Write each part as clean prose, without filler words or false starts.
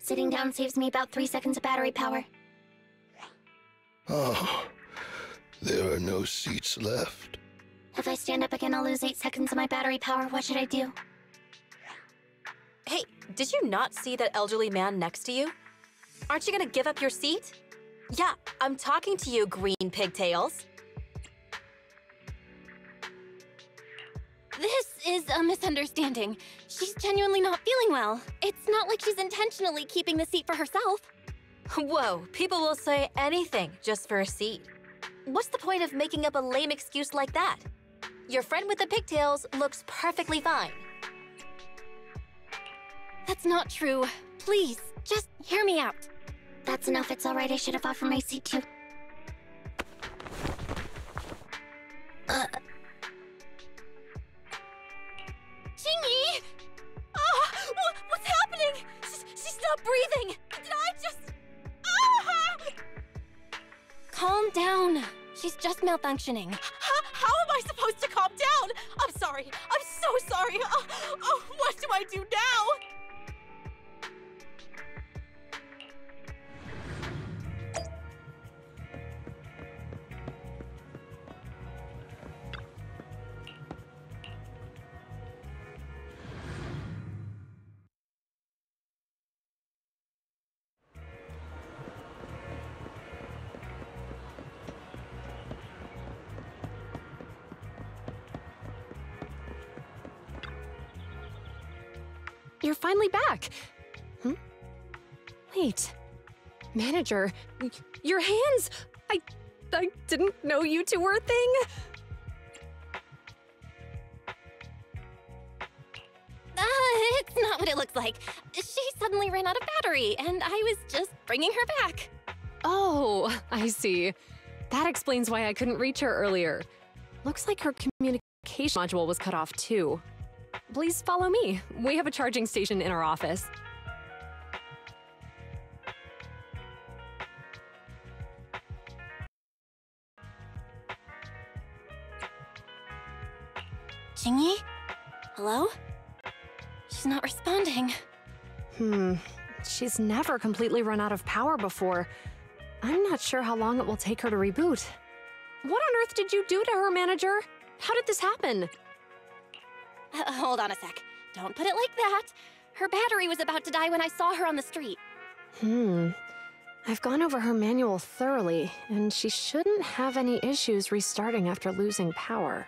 Sitting down saves me about 3 seconds of battery power. Oh, there are no seats left. If I stand up again, I'll lose 8 seconds of my battery power. What should I do? Hey, did you not see that elderly man next to you? Aren't you gonna give up your seat? Yeah, I'm talking to you, green pigtails. This is a misunderstanding. She's genuinely not feeling well. It's not like she's intentionally keeping the seat for herself. Whoa, people will say anything just for a seat. What's the point of making up a lame excuse like that? Your friend with the pigtails looks perfectly fine. That's not true. Please, just hear me out. That's enough. It's all right. I should have offered my seat too. Qingyi! What's happening? She's not breathing. Did I just... Calm down. She's just malfunctioning. How am I supposed to calm down? I'm sorry. I'm so sorry. What do I do now? You're finally back. Wait. Manager, your hands! I didn't know you two were a thing. It's not what it looks like. She suddenly ran out of battery, and I was just bringing her back. Oh, I see. That explains why I couldn't reach her earlier. Looks like her communication module was cut off too. Please follow me. We have a charging station in our office. Qingyi? Hello? She's not responding. She's never completely run out of power before. I'm not sure how long it will take her to reboot. What on earth did you do to her, manager? How did this happen? Hold on a sec. Don't put it like that. Her battery was about to die when I saw her on the street. I've gone over her manual thoroughly, and she shouldn't have any issues restarting after losing power.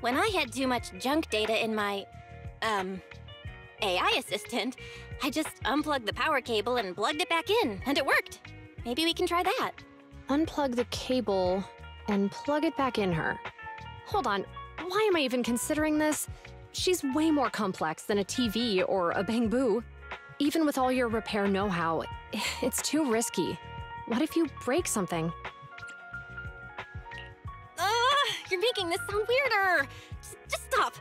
When I had too much junk data in my, AI assistant, I just unplugged the power cable and plugged it back in, and it worked. Maybe we can try that. Unplug the cable and plug it back in her. Hold on, why am I even considering this? She's way more complex than a TV or a bamboo. Even with all your repair know-how, it's too risky. What if you break something? You're making this sound weirder. Just stop.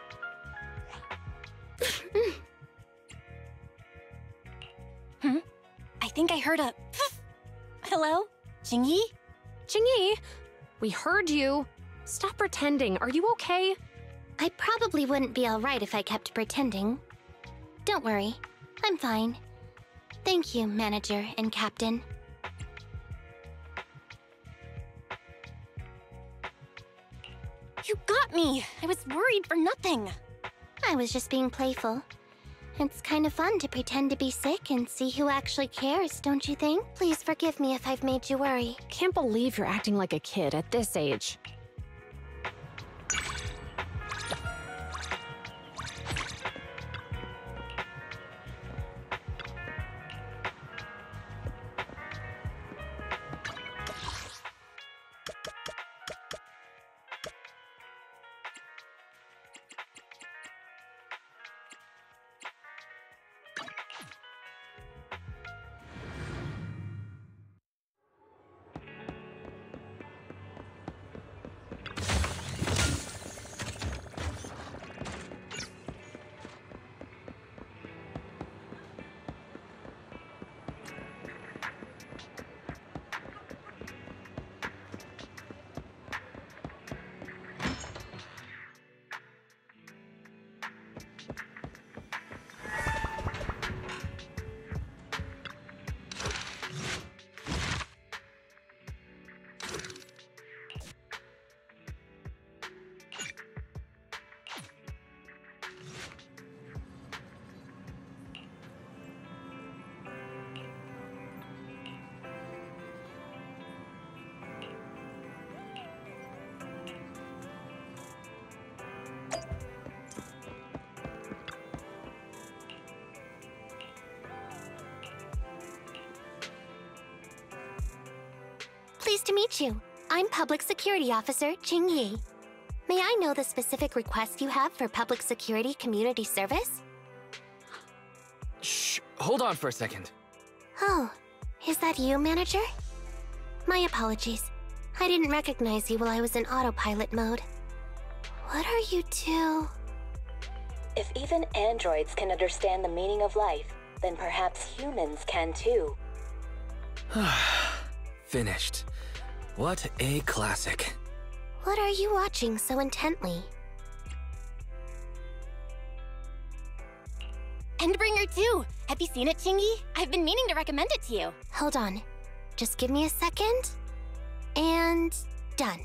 I think I heard a... Hello? Qingyi? Qingyi, we heard you. Stop pretending. Are you okay? I probably wouldn't be all right if I kept pretending. Don't worry. I'm fine. Thank you, Manager and Captain. You got me! I was worried for nothing. I was just being playful. It's kind of fun to pretend to be sick and see who actually cares, don't you think? Please forgive me if I've made you worry. Can't believe you're acting like a kid at this age. Pleased to meet you. I'm Public Security Officer Qingyi. May I know the specific request you have for public security community service? Shh, hold on for a second. Oh, is that you, Manager? My apologies. I didn't recognize you while I was in autopilot mode. What are you two? If even androids can understand the meaning of life, then perhaps humans can too. Finished. What a classic. What are you watching so intently? Endbringer 2! Have you seen it, Qingyi? I've been meaning to recommend it to you. Hold on. Just give me a second. And done.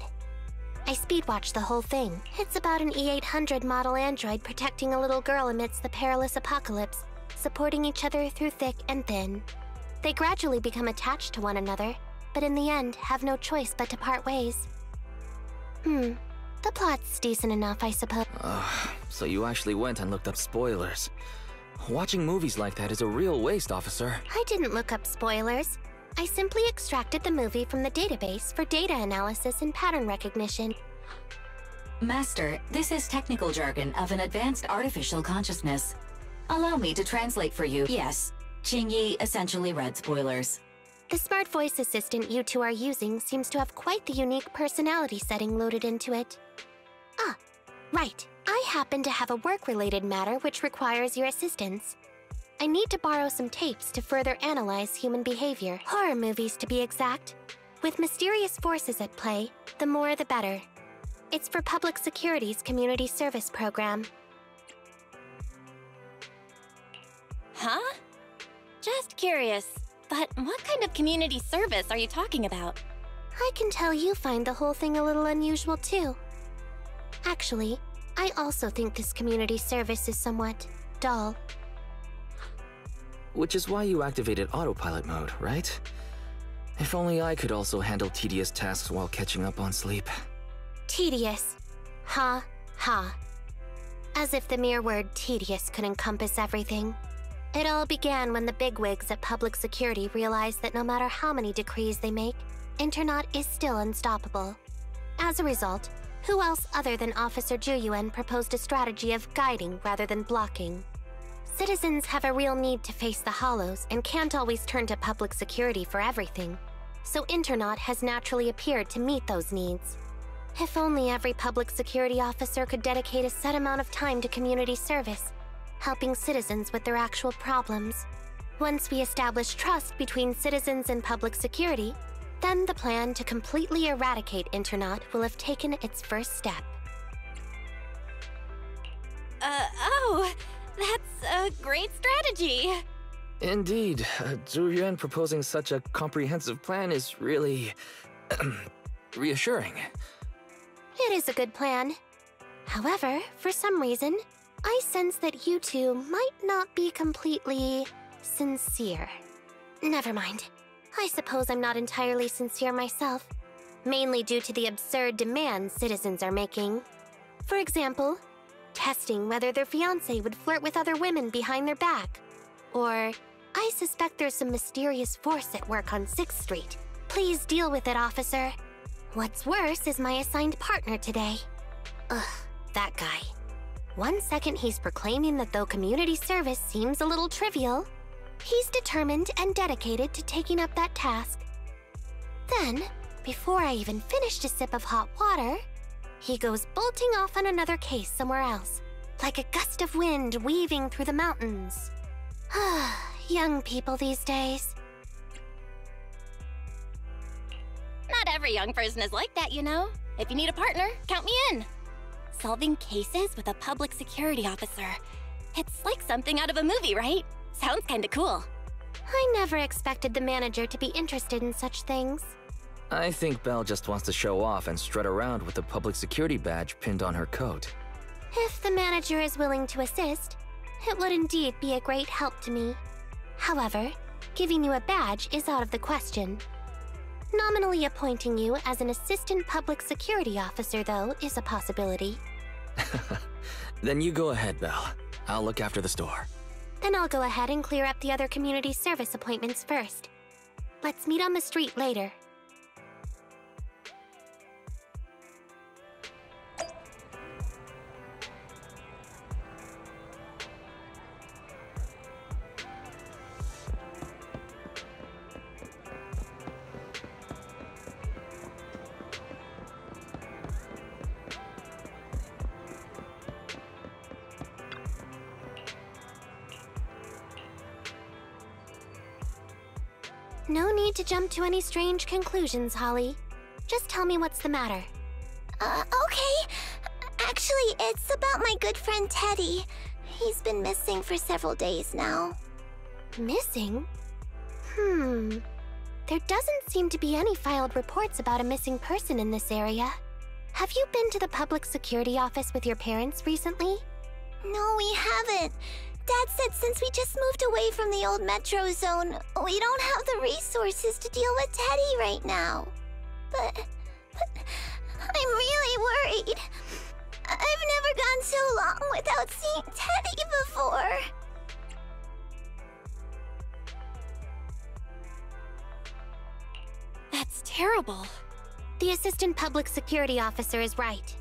I speedwatched the whole thing. It's about an E800 model android protecting a little girl amidst the perilous apocalypse, supporting each other through thick and thin. They gradually become attached to one another, but in the end have no choice but to part ways. The plot's decent enough, I suppose. So you actually went and looked up spoilers. Watching movies like that is a real waste, officer. I didn't look up spoilers. I simply extracted the movie from the database for data analysis and pattern recognition. Master, this is technical jargon of an advanced artificial consciousness. Allow me to translate for you. Yes, Qingyi essentially read spoilers. The smart voice assistant you two are using seems to have quite the unique personality setting loaded into it. Ah, right. I happen to have a work-related matter which requires your assistance. I need to borrow some tapes to further analyze human behavior. Horror movies, to be exact. With mysterious forces at play, the more the better. It's for Public Security's community service program. Huh? Just curious. But what kind of community service are you talking about? I can tell you find the whole thing a little unusual too. Actually, I also think this community service is somewhat dull. Which is why you activated autopilot mode, right? If only I could also handle tedious tasks while catching up on sleep. Tedious. Ha, ha. As if the mere word tedious could encompass everything. It all began when the bigwigs at Public Security realized that no matter how many decrees they make, Internet is still unstoppable. As a result, who else other than Officer Juyuan proposed a strategy of guiding rather than blocking? Citizens have a real need to face the hollows and can't always turn to Public Security for everything, so Internet has naturally appeared to meet those needs. If only every Public Security officer could dedicate a set amount of time to community service, helping citizens with their actual problems. Once we establish trust between citizens and Public Security, then the plan to completely eradicate Internet will have taken its first step. Oh, that's a great strategy. Indeed, Zhu Yuan proposing such a comprehensive plan is really reassuring. It is a good plan. However, for some reason, I sense that you two might not be completely sincere. Never mind. I suppose I'm not entirely sincere myself, mainly due to the absurd demands citizens are making. For example, testing whether their fiancé would flirt with other women behind their back. Or, I suspect there's some mysterious force at work on 6th Street. Please deal with it, officer. What's worse is my assigned partner today. Ugh, that guy. One second he's proclaiming that though community service seems a little trivial, he's determined and dedicated to taking up that task. Then, before I even finished a sip of hot water, he goes bolting off on another case somewhere else, like a gust of wind weaving through the mountains. Young people these days. Not every young person is like that, you know. If you need a partner, count me in. Solving cases with a public security officer. It's like something out of a movie, right? Sounds kinda cool. I never expected the manager to be interested in such things. I think Belle just wants to show off and strut around with the public security badge pinned on her coat. If the manager is willing to assist, it would indeed be a great help to me. However, giving you a badge is out of the question. Nominally appointing you as an assistant public security officer, though, is a possibility. Then you go ahead, Belle. I'll look after the store. Then I'll go ahead and clear up the other community service appointments first. Let's meet on the street later. No need to jump to any strange conclusions, Holly. Just tell me what's the matter. Okay. Actually, it's about my good friend Teddy. He's been missing for several days now. Missing? There doesn't seem to be any filed reports about a missing person in this area. Have you been to the public security office with your parents recently? No, we haven't. Dad said since we just moved away from the old metro zone, we don't have the resources to deal with Teddy right now. But I'm really worried. I've never gone so long without seeing Teddy before. That's terrible. The assistant public security officer is right.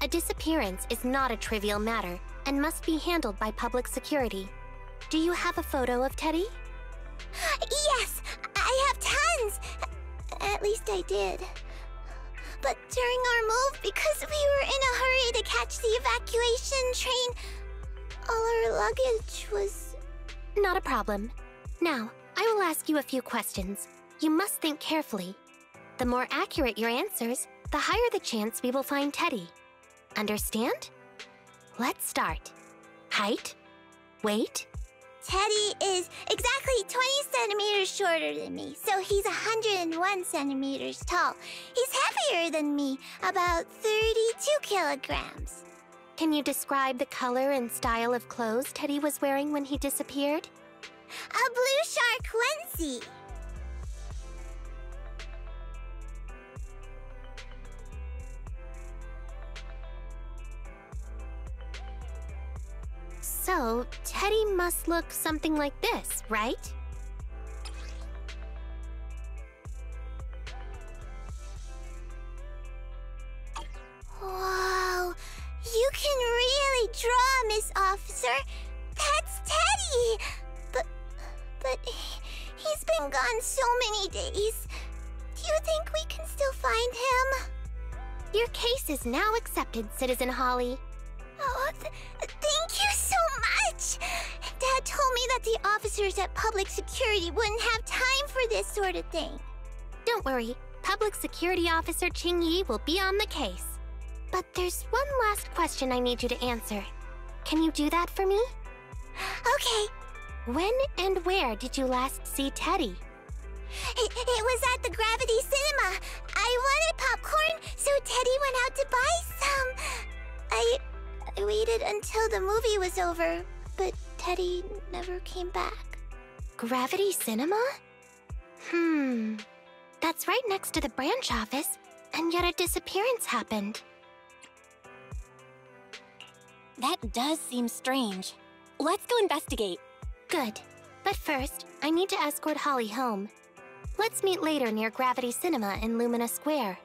A disappearance is not a trivial matter and must be handled by public security. Do you have a photo of Teddy? Yes, I have tons. At least I did. But during our move, because we were in a hurry to catch the evacuation train, all our luggage was... Not a problem. Now, I will ask you a few questions. You must think carefully. The more accurate your answers, the higher the chance we will find Teddy. Understand? Let's start. Height? Weight? Teddy is exactly 20 centimeters shorter than me, so he's 101 centimeters tall. He's heavier than me, about 32 kilograms. Can you describe the color and style of clothes Teddy was wearing when he disappeared? A blue shark onesie. So, Teddy must look something like this, right? Whoa, you can really draw, Miss Officer. That's Teddy. But he's been gone so many days. Do you think we can still find him? Your case is now accepted, Citizen Holly. Oh, thank you so much! Dad told me that the officers at Public Security wouldn't have time for this sort of thing. Don't worry, Public Security Officer Qingyi will be on the case. But there's one last question I need you to answer. Can you do that for me? Okay. When and where did you last see Teddy? It was at the Gravity Cinema. I wanted popcorn, so Teddy went out to buy some. I waited until the movie was over, but Teddy never came back. Gravity Cinema? That's right next to the branch office, and yet a disappearance happened. That does seem strange. Let's go investigate. Good. But first, I need to escort Holly home. Let's meet later near Gravity Cinema in Lumina Square.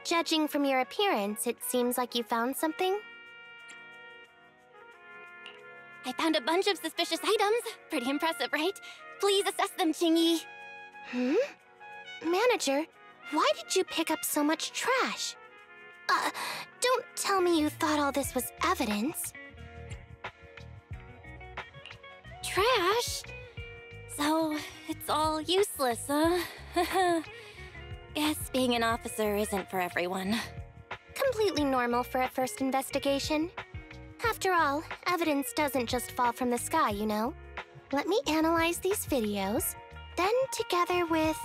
Judging from your appearance, it seems like you found something? I found a bunch of suspicious items. Pretty impressive, right? Please assess them, Qingyi. Manager, why did you pick up so much trash? Don't tell me you thought all this was evidence. Trash? So, it's all useless, huh? Guess being an officer isn't for everyone. Completely normal for a first investigation. After all, evidence doesn't just fall from the sky, you know. Let me analyze these videos, then together with...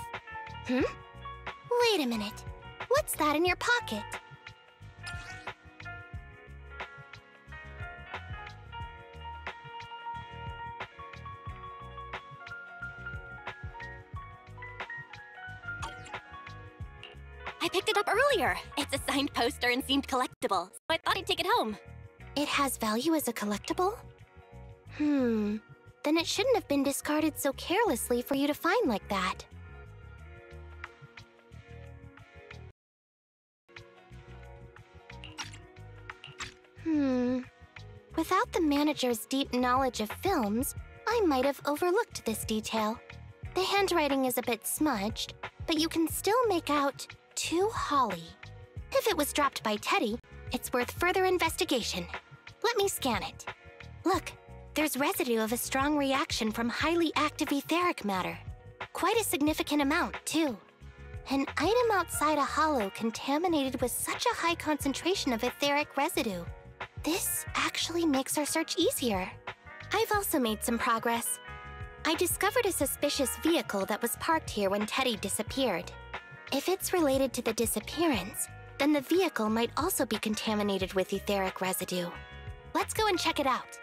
Wait a minute. What's that in your pocket? I picked it up earlier. It's a signed poster and seemed collectible, so I thought I'd take it home. It has value as a collectible? Then it shouldn't have been discarded so carelessly for you to find like that. Without the manager's deep knowledge of films, I might have overlooked this detail. The handwriting is a bit smudged, but you can still make out to Holly. If it was dropped by Teddy, it's worth further investigation. Let me scan it. Look, there's residue of a strong reaction from highly active etheric matter. Quite a significant amount, too. An item outside a hollow contaminated with such a high concentration of etheric residue. This actually makes our search easier. I've also made some progress. I discovered a suspicious vehicle that was parked here when Teddy disappeared. If it's related to the disappearance, then the vehicle might also be contaminated with etheric residue. Let's go and check it out.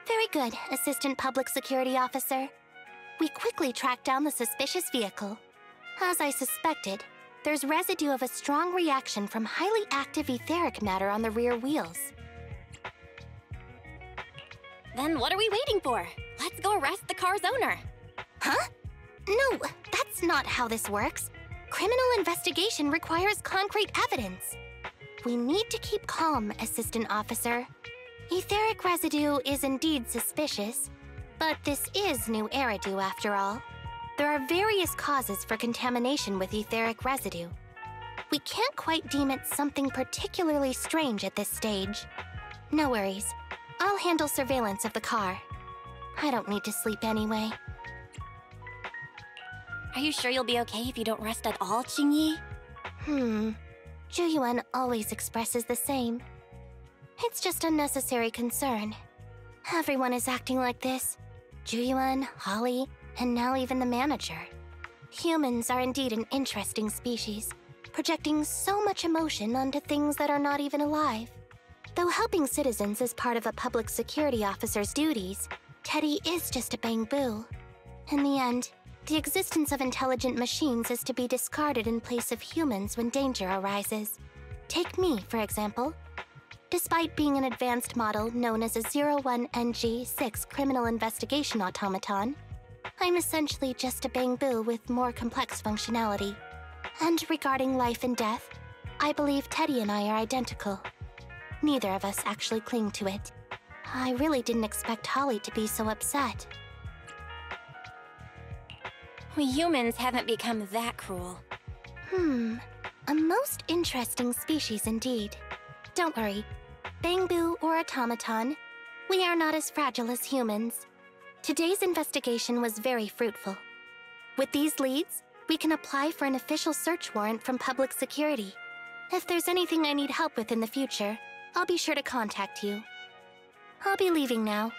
Very good, Assistant Public Security Officer. We quickly tracked down the suspicious vehicle. As I suspected, there's residue of a strong reaction from highly active etheric matter on the rear wheels. Then what are we waiting for? Let's go arrest the car's owner. Huh? No, that's not how this works. Criminal investigation requires concrete evidence. We need to keep calm, Assistant Officer. Etheric residue is indeed suspicious, But this is New Eridu after all. There are various causes for contamination with etheric residue. We can't quite deem it something particularly strange at this stage. No worries. I'll handle surveillance of the car. I don't need to sleep anyway. Are you sure you'll be okay if you don't rest at all, Qingyi? Zhu always expresses the same. It's just unnecessary concern. Everyone is acting like this. Zhu, Holly, and now even the manager. Humans are indeed an interesting species, projecting so much emotion onto things that are not even alive. Though helping citizens is part of a public security officer's duties, Teddy is just a bamboo. In the end, the existence of intelligent machines is to be discarded in place of humans when danger arises. Take me, for example. Despite being an advanced model known as a 01NG6 criminal investigation automaton, I'm essentially just a bamboo with more complex functionality. And regarding life and death, I believe Teddy and I are identical. Neither of us actually cling to it. I really didn't expect Holly to be so upset. We humans haven't become that cruel. A most interesting species indeed. Don't worry. Bamboo or automaton, we are not as fragile as humans. Today's investigation was very fruitful. With these leads, we can apply for an official search warrant from public security. If there's anything I need help with in the future, I'll be sure to contact you. I'll be leaving now.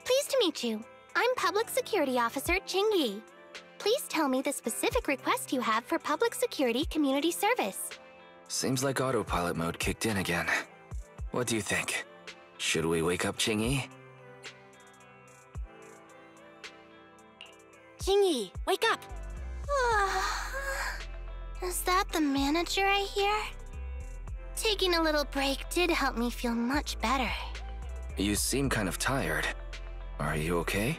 Pleased to meet you. I'm Public Security Officer Qingyi. Please tell me the specific request you have for public security community service. Seems like autopilot mode kicked in again. What do you think? Should we wake up Qingyi? Qingyi, wake up! Is that the manager I hear? Taking a little break did help me feel much better. You seem kind of tired. Are you okay?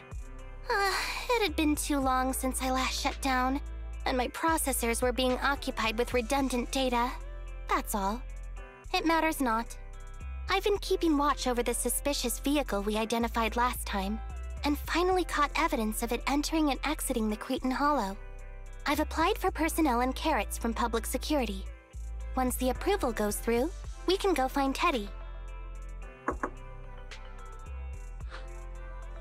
It had been too long since I last shut down, and my processors were being occupied with redundant data. That's all. It matters not. I've been keeping watch over the suspicious vehicle we identified last time, and finally caught evidence of it entering and exiting the Cretan Hollow. I've applied for personnel and carrots from public security. Once the approval goes through, we can go find Teddy.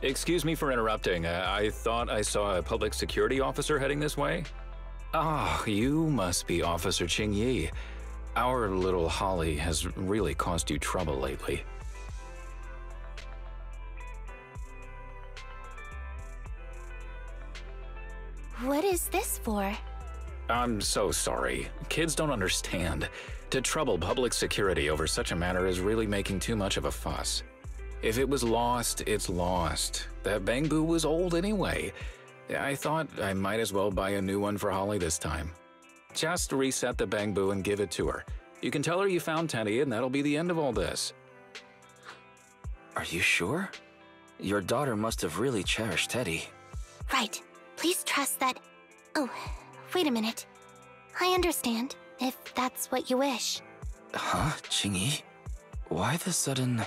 Excuse me for interrupting. I thought I saw a public security officer heading this way. Ah, you must be Officer Qingyi. Our little Holly has really caused you trouble lately. What is this for? I'm so sorry. Kids don't understand. To trouble public security over such a matter is really making too much of a fuss. If it was lost, it's lost. That bamboo was old anyway. I thought I might as well buy a new one for Holly this time. Just reset the bamboo and give it to her. You can tell her you found Teddy and that'll be the end of all this. Are you sure? Your daughter must have really cherished Teddy. Right. Please trust that... Oh, wait a minute. I understand, if that's what you wish. Huh, Qingyi? Why the sudden...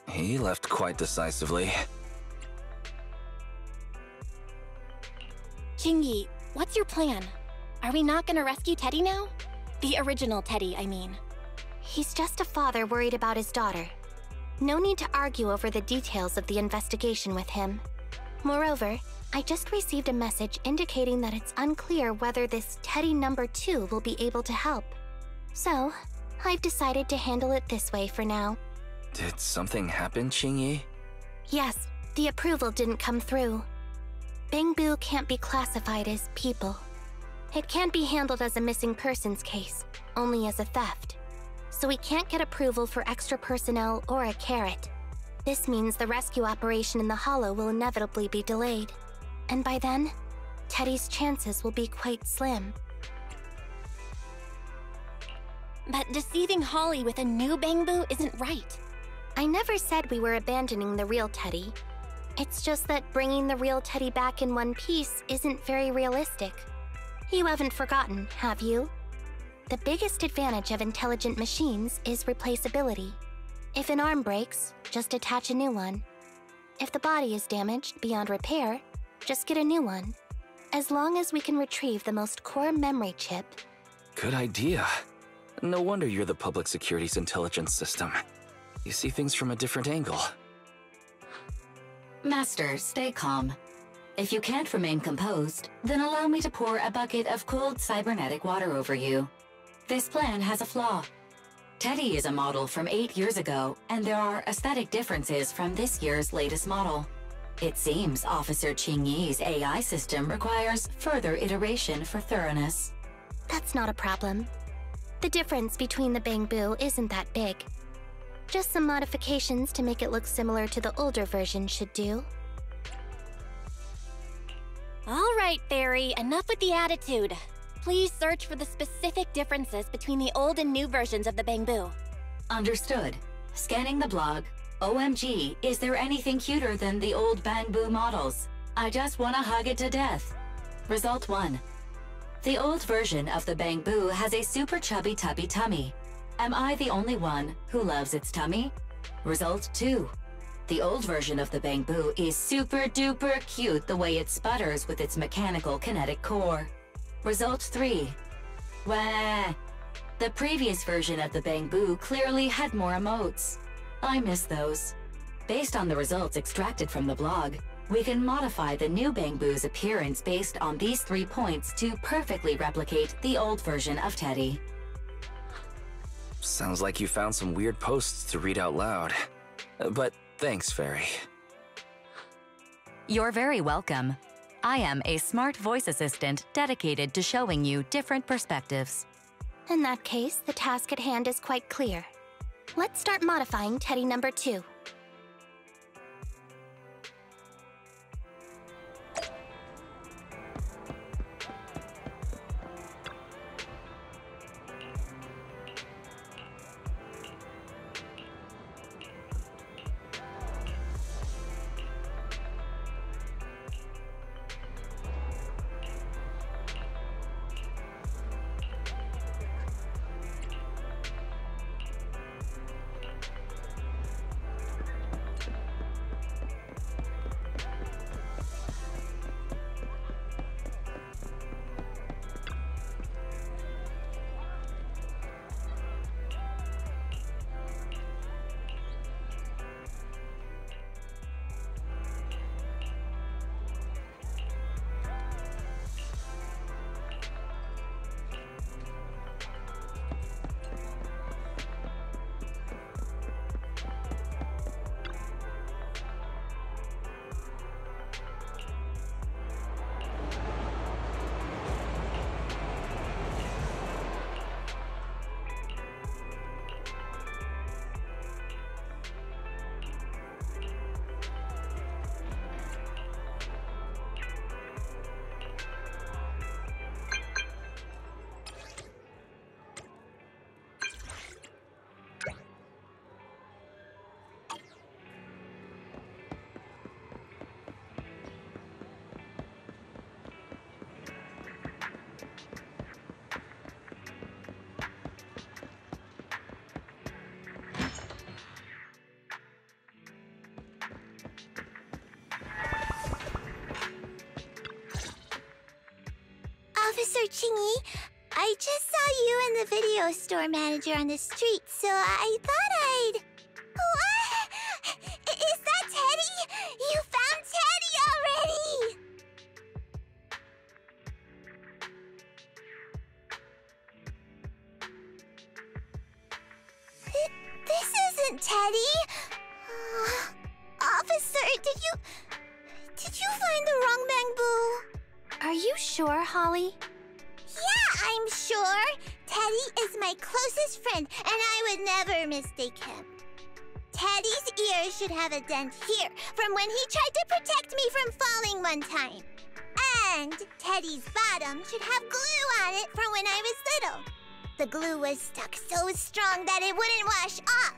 He left quite decisively. Qingyi, what's your plan? Are we not gonna rescue Teddy now? The original Teddy, I mean. He's just a father worried about his daughter. No need to argue over the details of the investigation with him. Moreover, I just received a message indicating that it's unclear whether this Teddy number 2 will be able to help. So, I've decided to handle it this way for now. Did something happen, Qingyi? Yes, the approval didn't come through. Bangbu can't be classified as people. It can't be handled as a missing persons case, only as a theft. So we can't get approval for extra personnel or a carrot. This means the rescue operation in the Hollow will inevitably be delayed. And by then, Teddy's chances will be quite slim. But deceiving Holly with a new Bangbu isn't right. I never said we were abandoning the real Teddy. It's just that bringing the real Teddy back in one piece isn't very realistic. You haven't forgotten, have you? The biggest advantage of intelligent machines is replaceability. If an arm breaks, just attach a new one. If the body is damaged beyond repair, just get a new one. As long as we can retrieve the most core memory chip. Good idea. No wonder you're the public security's intelligence system. You see things from a different angle. Master, stay calm. If you can't remain composed, then allow me to pour a bucket of cooled cybernetic water over you. This plan has a flaw. Teddy is a model from 8 years ago, and there are aesthetic differences from this year's latest model. It seems Officer Qingyi's AI system requires further iteration for thoroughness. That's not a problem. The difference between the Bangbu isn't that big. Just some modifications to make it look similar to the older version should do. All right, Fairy, enough with the attitude. Please search for the specific differences between the old and new versions of the Bangbu. Understood. Scanning the blog. OMG, is there anything cuter than the old Bangbu models? I just want to hug it to death. Result 1. The old version of the Bangbu has a super chubby tubby tummy. Am I the only one who loves its tummy? Result 2. The old version of the Bangbu is super duper cute the way it sputters with its mechanical kinetic core. Result 3. Wah! The previous version of the Bangbu clearly had more emotes. I miss those. Based on the results extracted from the blog, we can modify the new Bangbu's appearance based on these 3 points to perfectly replicate the old version of Teddy. Sounds like you found some weird posts to read out loud. But thanks, Fairy. You're very welcome. I am a smart voice assistant dedicated to showing you different perspectives. In that case, the task at hand is quite clear. Let's start modifying Teddy number 2. Officer Qingyi, I just saw you and the video store manager on the street, so I thought I'd... What? Is that Teddy? You found Teddy Teddy? Officer, did you find the wrong Bangbu? Are you sure, Holly? Yeah, I'm sure. Teddy is my closest friend, and I would never mistake him. Teddy's ear should have a dent here from when he tried to protect me from falling one time. And Teddy's bottom should have glue on it from when I was little. The glue was stuck so strong that it wouldn't wash off.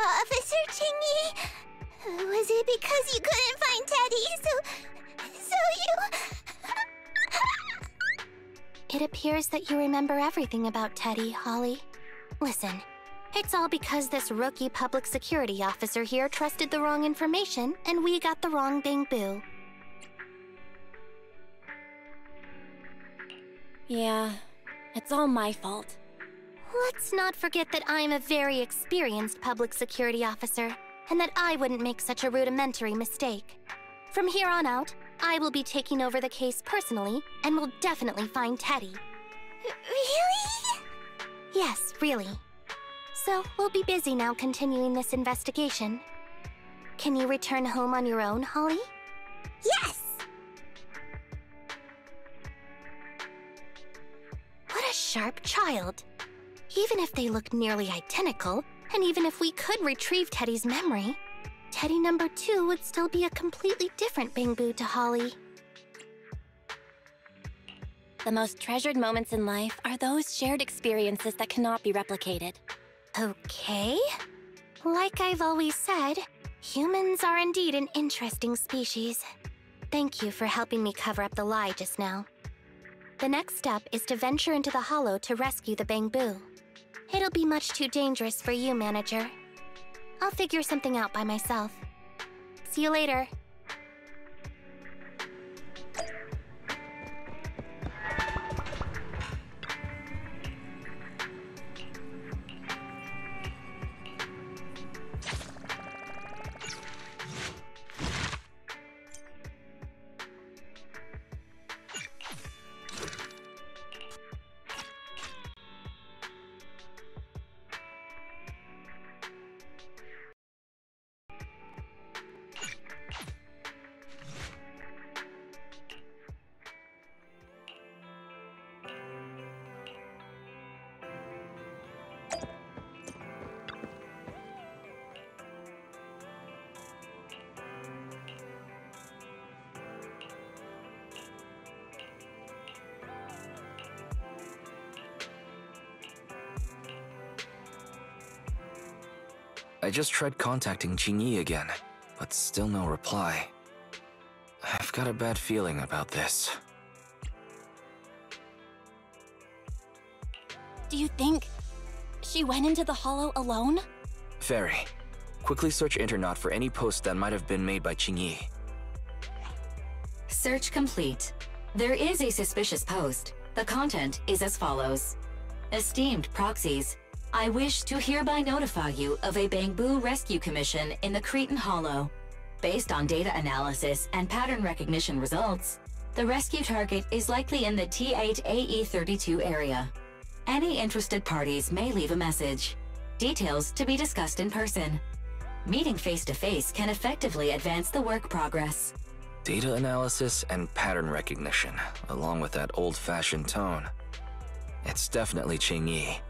Officer Qingyi, was it because you couldn't find Teddy, so you... It appears that you remember everything about Teddy, Holly. Listen, it's all because this rookie public security officer here trusted the wrong information, and we got the wrong Bangbu. Yeah, it's all my fault. Let's not forget that I'm a very experienced public security officer, and that I wouldn't make such a rudimentary mistake. From here on out, I will be taking over the case personally, and will definitely find Teddy. Really? Yes, really. So, we'll be busy now continuing this investigation. Can you return home on your own, Holly? Yes! What a sharp child. Even if they look nearly identical, and even if we could retrieve Teddy's memory, Teddy number 2 would still be a completely different Bangbu to Holly. The most treasured moments in life are those shared experiences that cannot be replicated. Okay. Like I've always said, humans are indeed an interesting species. Thank you for helping me cover up the lie just now. The next step is to venture into the hollow to rescue the Bangbu. It'll be much too dangerous for you, Manager. I'll figure something out by myself. See you later. I just tried contacting Qingyi again, but still no reply. I've got a bad feeling about this. Do you think she went into the hollow alone? Very. Quickly search Internet for any post that might have been made by Qingyi. Search complete. There is a suspicious post. The content is as follows. Esteemed proxies, I wish to hereby notify you of a Bangbu rescue commission in the Cretan Hollow. Based on data analysis and pattern recognition results, the rescue target is likely in the T8AE32 area. Any interested parties may leave a message. Details to be discussed in person. Meeting face-to-face can effectively advance the work progress. Data analysis and pattern recognition, along with that old-fashioned tone. It's definitely Qingyi.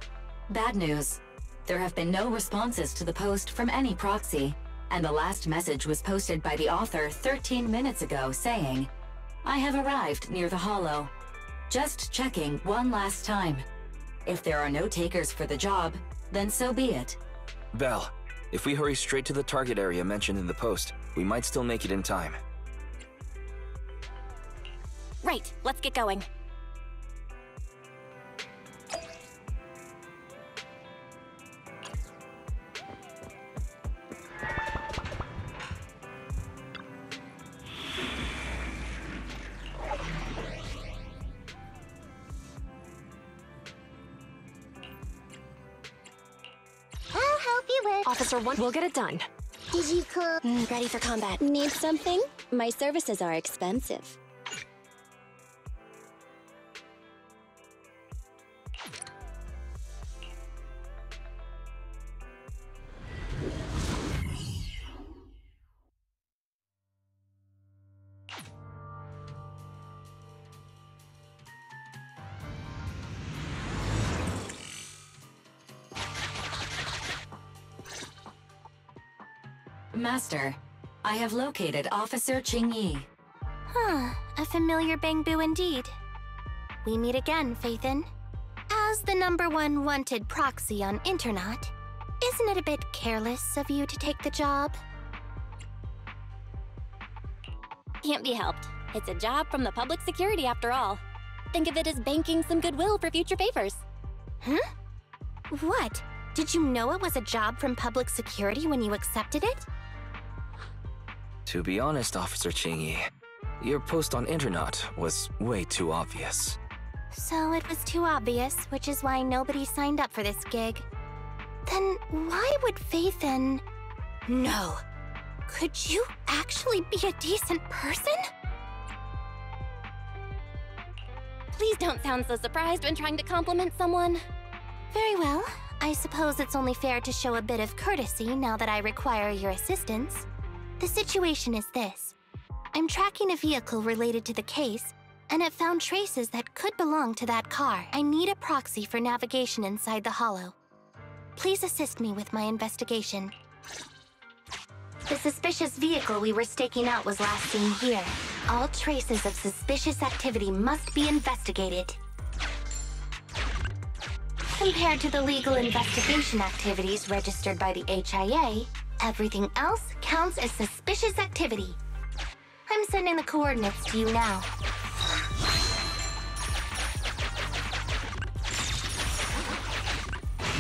Bad news. There have been no responses to the post from any proxy, and the last message was posted by the author 13 minutes ago saying, I have arrived near the hollow. Just checking one last time. If there are no takers for the job, then so be it. Belle, if we hurry straight to the target area mentioned in the post, we might still make it in time. Right, let's get going. I'll help you with... Officer 1, we'll get it done. Did you come? Ready for combat. Need something? My services are expensive. Master, I have located Officer Qingyi. Huh, a familiar Bangboo indeed. We meet again, Faithin. As the #1 wanted proxy on Internet, isn't it a bit careless of you to take the job? Can't be helped. It's a job from the public security after all. Think of it as banking some goodwill for future favors. Huh? What? Did you know it was a job from public security when you accepted it? To be honest, Officer Qingyi, your post on Internet was way too obvious. So it was too obvious, which is why nobody signed up for this gig. Then why would Faithin... No. Could you actually be a decent person? Please don't sound so surprised when trying to compliment someone. Very well. I suppose it's only fair to show a bit of courtesy now that I require your assistance. The situation is this. I'm tracking a vehicle related to the case, and it found traces that could belong to that car. I need a proxy for navigation inside the hollow. Please assist me with my investigation. The suspicious vehicle we were staking out was last seen here. All traces of suspicious activity must be investigated. Compared to the legal investigation activities registered by the HIA, everything else counts as suspicious activity. I'm sending the coordinates to you now.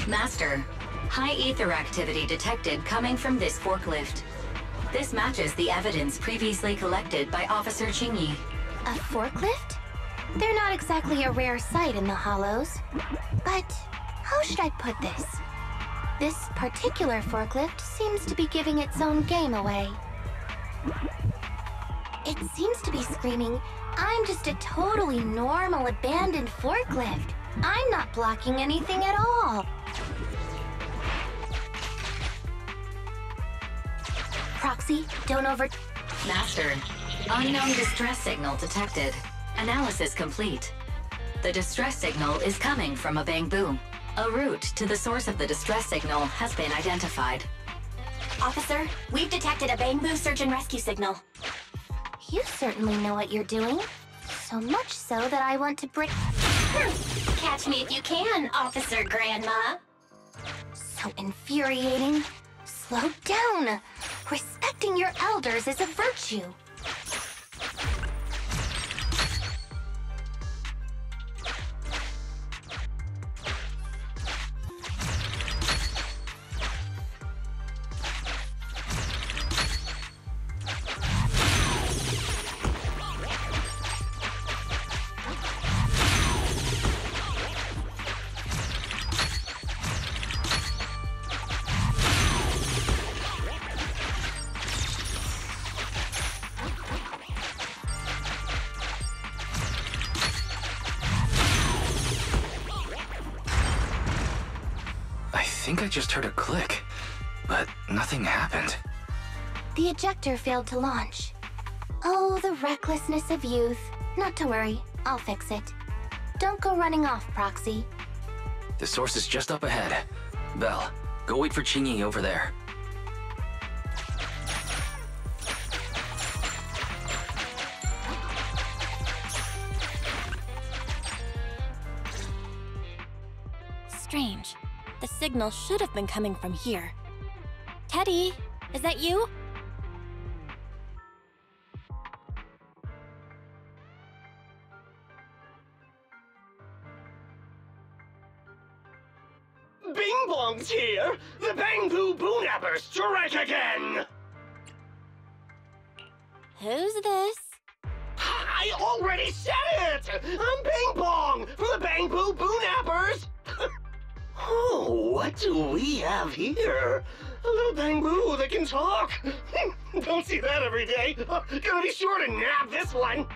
Master, high ether activity detected coming from this forklift. This matches the evidence previously collected by Officer Qingyi. A forklift? They're not exactly a rare sight in the Hollows. But how should I put this? This particular forklift seems to be giving its own game away. It seems to be screaming, I'm just a totally normal abandoned forklift. I'm not blocking anything at all. Proxy, don't over... Master, unknown distress signal detected. Analysis complete. The distress signal is coming from a Bangboo. A route to the source of the distress signal has been identified. Officer, we've detected a Bangboo search and rescue signal. You certainly know what you're doing. So much so that I want to break... Catch me if you can, Officer Grandma. So infuriating. Slow down. Respecting your elders is a virtue. I think I just heard a click, but nothing happened. The ejector failed to launch. Oh, the recklessness of youth. Not to worry, I'll fix it. Don't go running off, Proxy. The source is just up ahead. Belle, go wait for Qingyi over there. Strange. The signal should have been coming from here. Teddy, is that you? Bing Bong's here! The Bangboo Boonappers strike again! Who's this? I already said it! I'm Bing Bong from the Bangboo Boonappers! Oh, what do we have here? A little Bangboo that can talk! Don't see that every day. Gonna be sure to nab this one!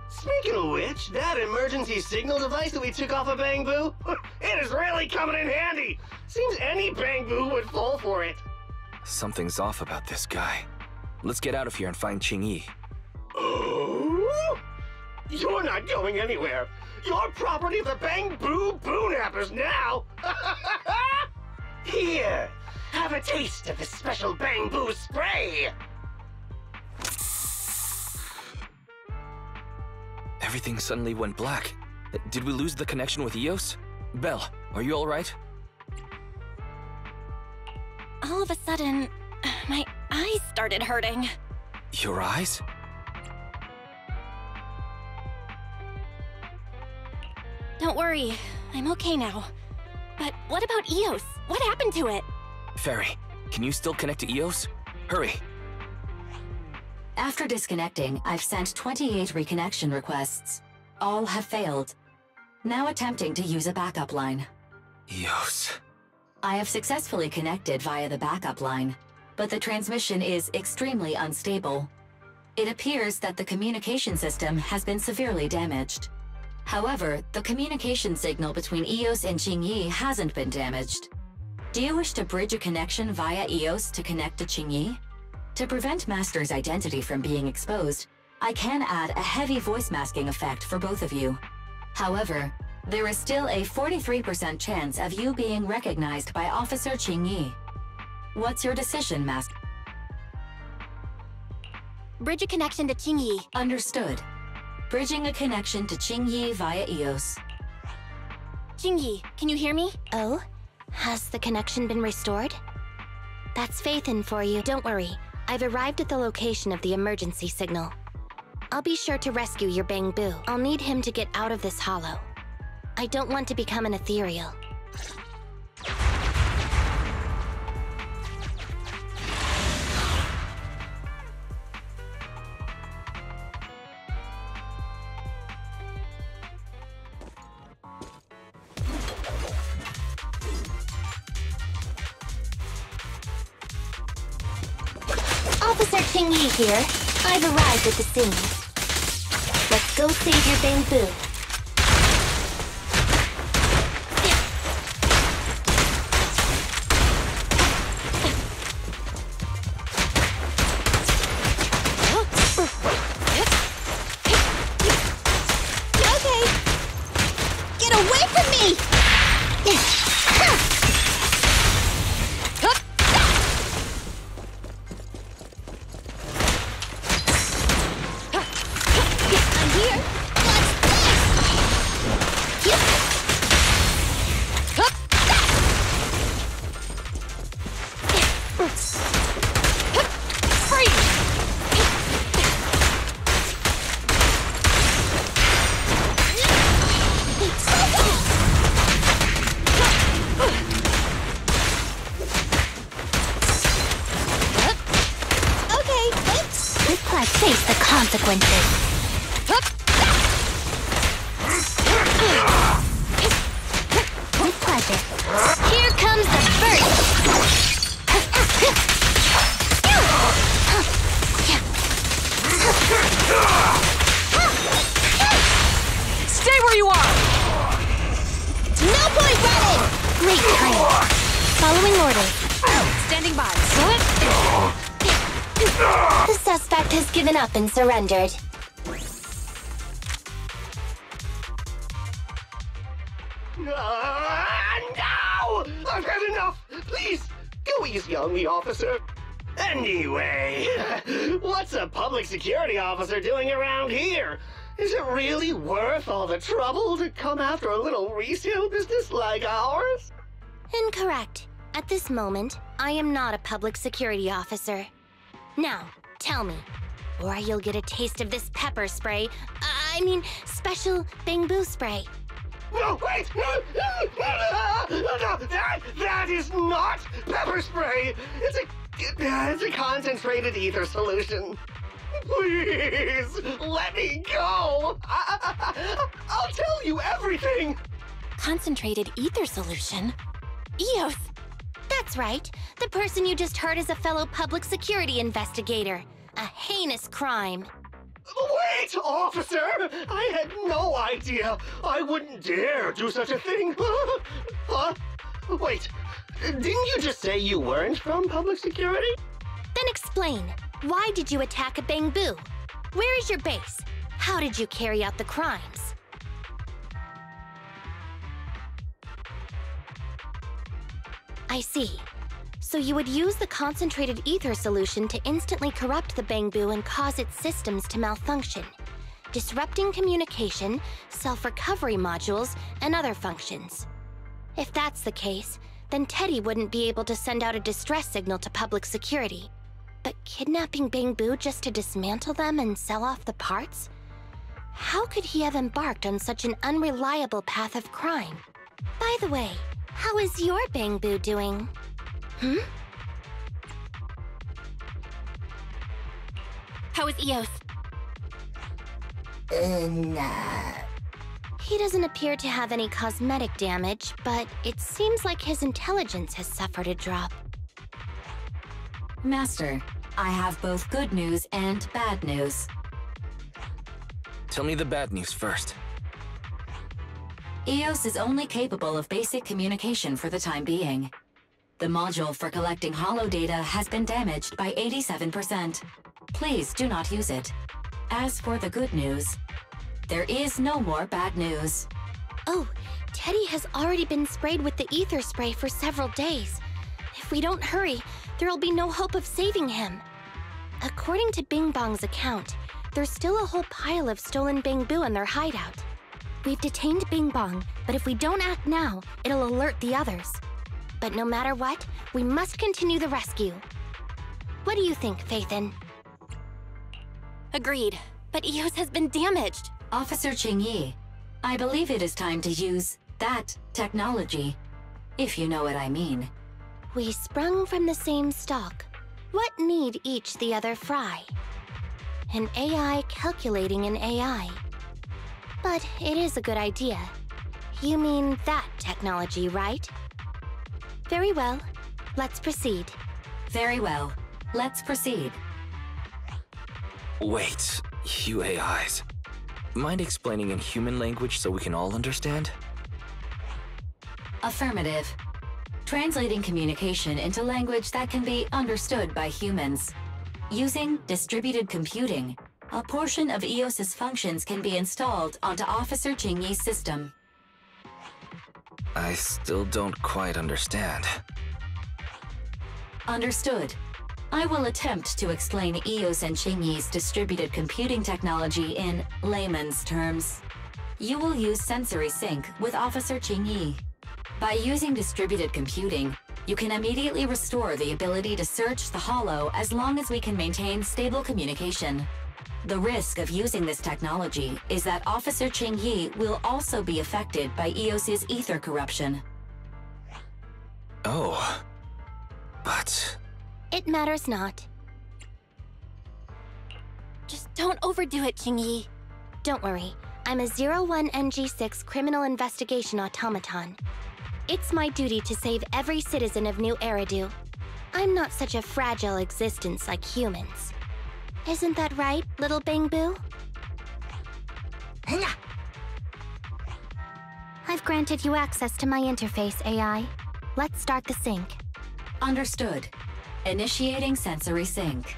Speaking of which, that emergency signal device that we took off of Bangboo, it is really coming in handy! Seems any Bangboo would fall for it. Something's off about this guy. Let's get out of here and find Qingyi. Oh? You're not going anywhere. You're property of the Bangboo Boonappers now. Here, have a taste of this special bamboo spray! Everything suddenly went black. Did we lose the connection with Eos? Belle, are you alright? All of a sudden, my eyes started hurting. Your eyes? Don't worry, I'm okay now. But what about Eos? What happened to it? Fairy, can you still connect to Eos? Hurry! After disconnecting, I've sent 28 reconnection requests. All have failed. Now attempting to use a backup line. Eos. I have successfully connected via the backup line, but the transmission is extremely unstable. It appears that the communication system has been severely damaged. However, the communication signal between Eos and Qingyi hasn't been damaged. Do you wish to bridge a connection via Eos to connect to Qingyi? To prevent Master's identity from being exposed, I can add a heavy voice masking effect for both of you. However, there is still a 43% chance of you being recognized by Officer Qingyi. What's your decision, Master? Bridge a connection to Qingyi. Understood. Bridging a connection to Qingyi via Eos. Qingyi, can you hear me? Oh? Has the connection been restored? That's Faithin for you. Don't worry. I've arrived at the location of the emergency signal. I'll be sure to rescue your Bangbu. I'll need him to get out of this hollow. I don't want to become an ethereal. Officer Qingyi here. I've arrived at the scene. Let's go save your Bangbu. Okay! Get away from me! Face the consequences. With pleasure. Here comes the burst. Stay where you are! No point running! Great training. Following orders. Standing by. The suspect has given up and surrendered. No! I've had enough! Please, go easy on me, officer. Anyway, what's a public security officer doing around here? Is it really worth all the trouble to come after a little resale business like ours? Incorrect. At this moment, I am not a public security officer. Now, tell me, or you'll get a taste of this pepper spray. I mean, special Bangbu spray. No, wait! That is not pepper spray! It's a concentrated ether solution. Please, let me go! I'll tell you everything! Concentrated ether solution? Eos! That's right. The person you just heard is a fellow public security investigator. A heinous crime. Wait, officer! I had no idea. I wouldn't dare do such a thing. Huh? Wait, didn't you just say you weren't from public security? Then explain. Why did you attack a Bangbu? Where is your base? How did you carry out the crimes? I see. So you would use the concentrated ether solution to instantly corrupt the Bangboo and cause its systems to malfunction, disrupting communication, self-recovery modules, and other functions. If that's the case, then Teddy wouldn't be able to send out a distress signal to public security. But kidnapping Bangboo just to dismantle them and sell off the parts? How could he have embarked on such an unreliable path of crime? By the way, how is your Bangboo doing? How is Eos? He doesn't appear to have any cosmetic damage, but it seems like his intelligence has suffered a drop. Master, I have both good news and bad news. Tell me the bad news first. Eos is only capable of basic communication for the time being. The module for collecting holodata has been damaged by 87%. Please do not use it. As for the good news, there is no more bad news. Oh, Teddy has already been sprayed with the ether spray for several days. If we don't hurry, there'll be no hope of saving him. According to Bing Bong's account, there's still a whole pile of stolen Bangboo in their hideout. We've detained Bing Bong, but if we don't act now, it'll alert the others. But no matter what, we must continue the rescue. What do you think, Faithin? Agreed, but Eos has been damaged. Officer Qingyi, I believe it is time to use that technology, if you know what I mean. We sprung from the same stock. What need each the other fry? An AI calculating an AI. But it is a good idea. You mean that technology, right? Very well. Let's proceed. Very well. Let's proceed. Wait, you AIs. Mind explaining in human language so we can all understand? Affirmative. Translating communication into language that can be understood by humans. Using distributed computing, a portion of EOS's functions can be installed onto Officer Qingyi's system. I still don't quite understand. Understood. I will attempt to explain EOS and Qingyi's distributed computing technology in layman's terms. You will use sensory sync with Officer Qingyi. By using distributed computing, you can immediately restore the ability to search the holo as long as we can maintain stable communication. The risk of using this technology is that Officer Qingyi will also be affected by EOS's ether corruption. Oh. But... It matters not. Just don't overdo it, Qingyi. Don't worry. I'm a 01NG6 criminal investigation automaton. It's my duty to save every citizen of New Eridu. I'm not such a fragile existence like humans. Isn't that right, little Bangboo? I've granted you access to my interface, AI. Let's start the sync. Understood. Initiating sensory sync.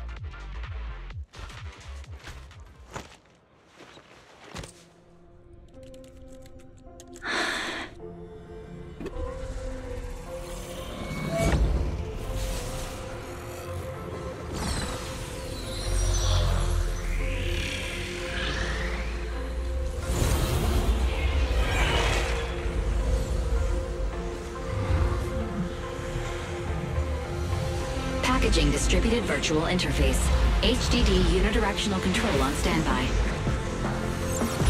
Packaging distributed virtual interface. HDD unidirectional control on standby.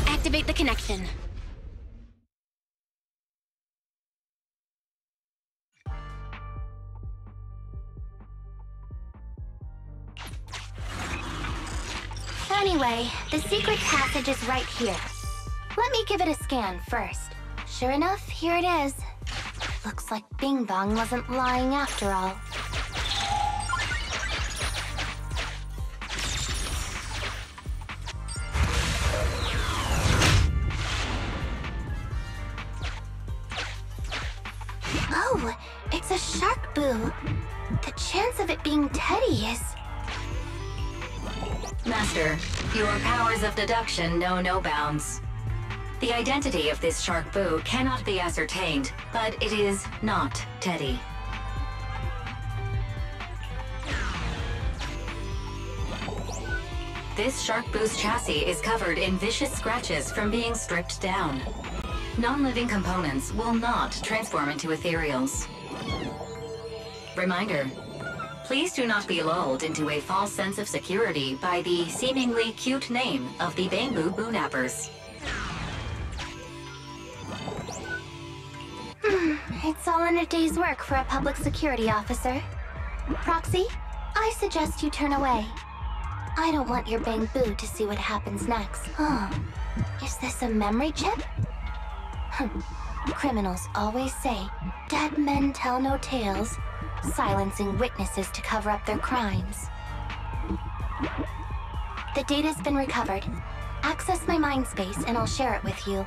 Activate the connection. Anyway, the secret passage is right here. Let me give it a scan first. Sure enough, here it is. Looks like Bing Bong wasn't lying after all. Oh, it's a shark boo. The chance of it being Teddy is... Master, your powers of deduction know no bounds. The identity of this shark boo cannot be ascertained, but it is not Teddy. This Shark Boo's chassis is covered in vicious scratches from being stripped down. Non-living components will not transform into ethereals. Reminder, please do not be lulled into a false sense of security by the seemingly cute name of the Bamboo Boonappers. It's all in a day's work for a public security officer. Proxy, I suggest you turn away. I don't want your Bamboo to see what happens next. Oh, is this a memory chip? Criminals always say, dead men tell no tales, silencing witnesses to cover up their crimes. The data's been recovered. Access my mind space and I'll share it with you.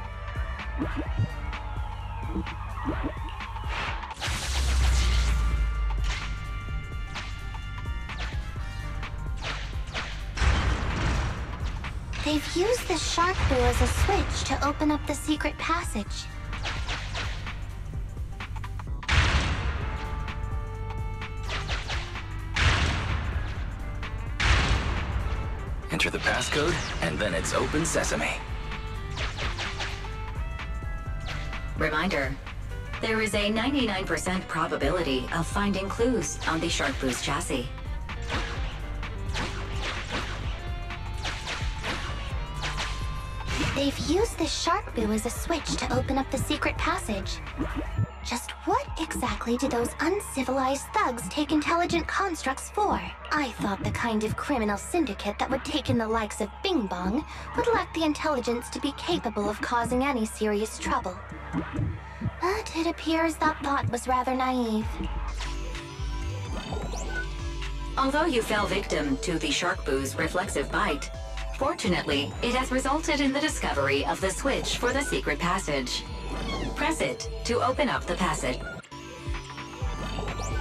They've used the Shark Boo as a switch to open up the secret passage. Enter the passcode, and then it's open sesame. Reminder, there is a 99% probability of finding clues on the Shark Boo's chassis. They've used the Shark Boo as a switch to open up the secret passage. Just what exactly do those uncivilized thugs take intelligent constructs for? I thought the kind of criminal syndicate that would take in the likes of Bing Bong would lack the intelligence to be capable of causing any serious trouble. But it appears that thought was rather naive. Although you fell victim to the Shark Boo's reflexive bite, fortunately, it has resulted in the discovery of the switch for the secret passage. Press it to open up the passage.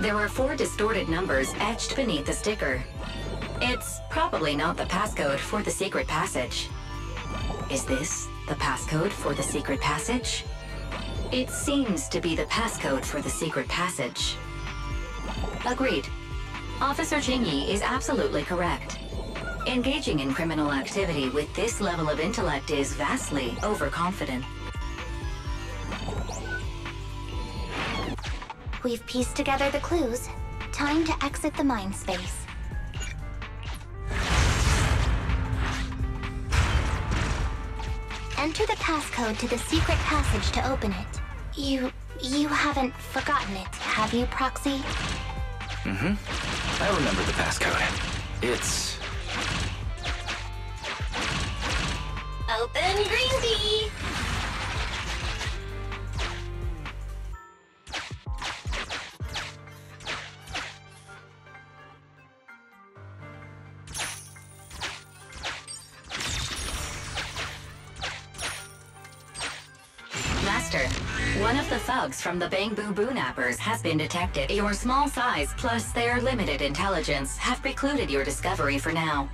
There are 4 distorted numbers etched beneath the sticker. It's probably not the passcode for the secret passage. Is this the passcode for the secret passage? It seems to be the passcode for the secret passage. Agreed. Officer Qingyi is absolutely correct. Engaging in criminal activity with this level of intellect is vastly overconfident. We've pieced together the clues. Time to exit the mind space. Enter the passcode to the secret passage to open it. You haven't forgotten it, have you, Proxy? Mm-hmm. I remember the passcode. It's... Open green tea! Master, one of the thugs from the Bamboo Boonappers has been detected. Your small size plus their limited intelligence have precluded your discovery for now.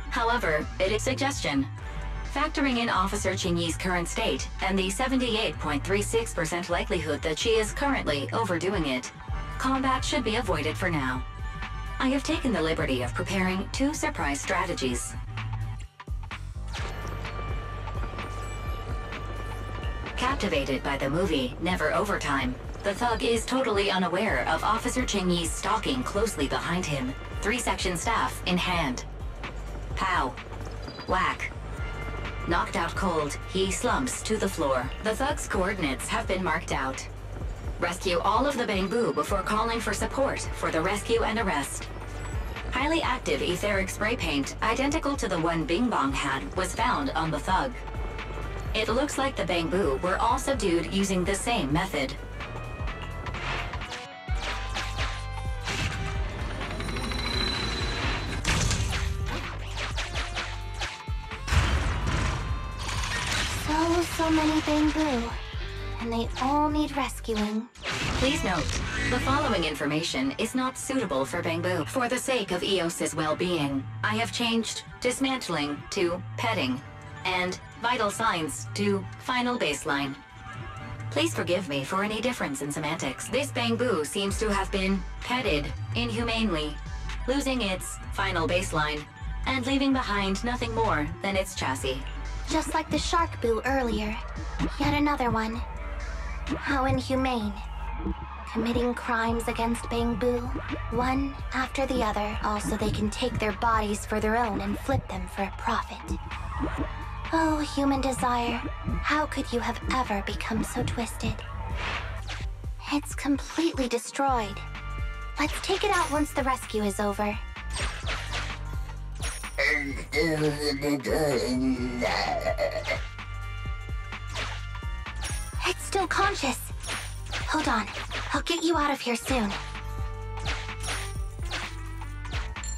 However, it is a suggestion. Factoring in Officer Qingyi's current state and the 78.36% likelihood that she is currently overdoing it, combat should be avoided for now. I have taken the liberty of preparing 2 surprise strategies. Captivated by the movie Never Overtime, the thug is totally unaware of Officer Qingyi's stalking closely behind him, 3-section staff in hand. Pow. Whack. Knocked out cold, he slumps to the floor. The thug's coordinates have been marked out. Rescue all of the Bamboo before calling for support for the rescue and arrest. Highly active etheric spray paint, identical to the one Bing Bong had, was found on the thug. It looks like the Bamboo were all subdued using the same method. So many Bamboo, and they all need rescuing. Please note, the following information is not suitable for Bamboo. For the sake of EOS's well-being, I have changed dismantling to petting, and vital signs to final baseline. Please forgive me for any difference in semantics. This Bamboo seems to have been petted inhumanely, losing its final baseline and leaving behind nothing more than its chassis. Just like the shark boo earlier. Yet another one. How inhumane. Committing crimes against Bangbu, one after the other, all so they can take their bodies for their own and flip them for a profit. Oh, human desire, how could you have ever become so twisted? It's completely destroyed. Let's take it out once the rescue is over. It's still conscious. Hold on, I'll get you out of here soon.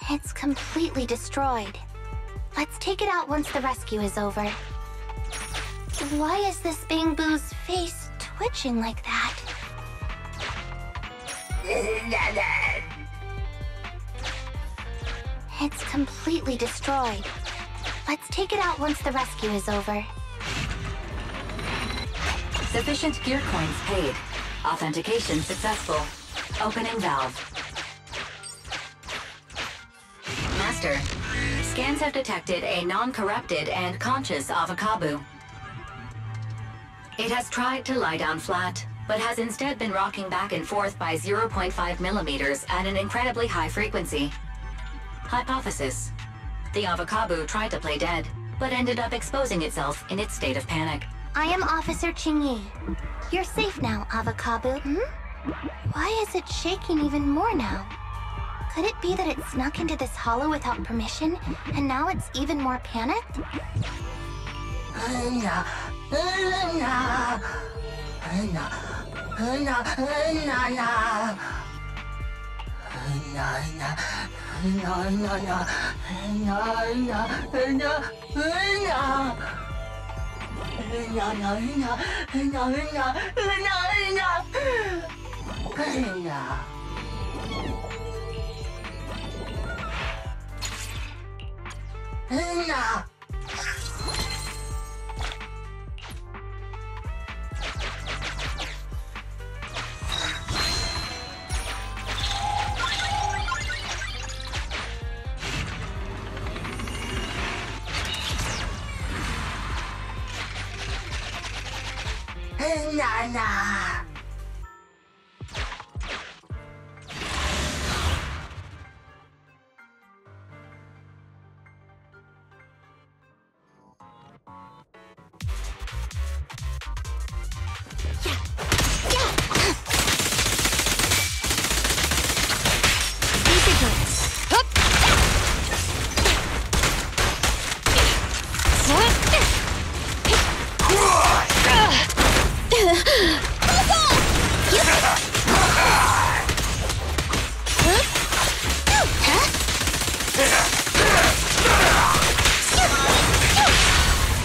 It's completely destroyed. Let's take it out once the rescue is over. Why is this Bangbu's face twitching like that? It's completely destroyed. Let's take it out once the rescue is over. Sufficient gear coins paid. Authentication successful. Opening valve. Master, scans have detected a non-corrupted and conscious Avakabu. It has tried to lie down flat, but has instead been rocking back and forth by 0.5 millimeters at an incredibly high frequency. Hypothesis: the Avakabu tried to play dead, but ended up exposing itself in its state of panic. I am Officer Qingyi. You're safe now, Avakabu. Why is it shaking even more now? Could it be that it snuck into this hollow without permission, and now it's even more panicked?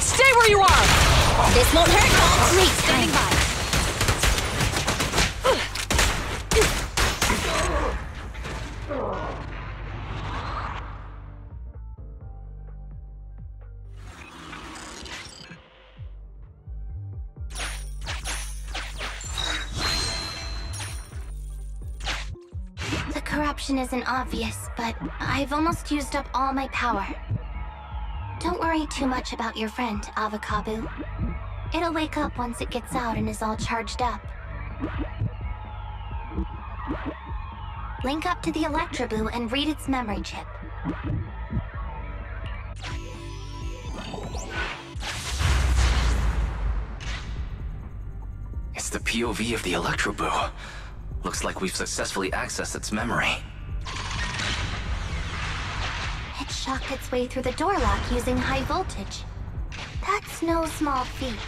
Stay where you are! This won't hurt. Great, standing by. The corruption isn't obvious, but I've almost used up all my power. Don't worry too much about your friend, Avakabu. It'll wake up once it gets out and is all charged up. Link up to the Electroboo and read its memory chip. It's the POV of the Electroboo. Looks like we've successfully accessed its memory. It shocked its way through the door lock using high voltage. That's no small feat.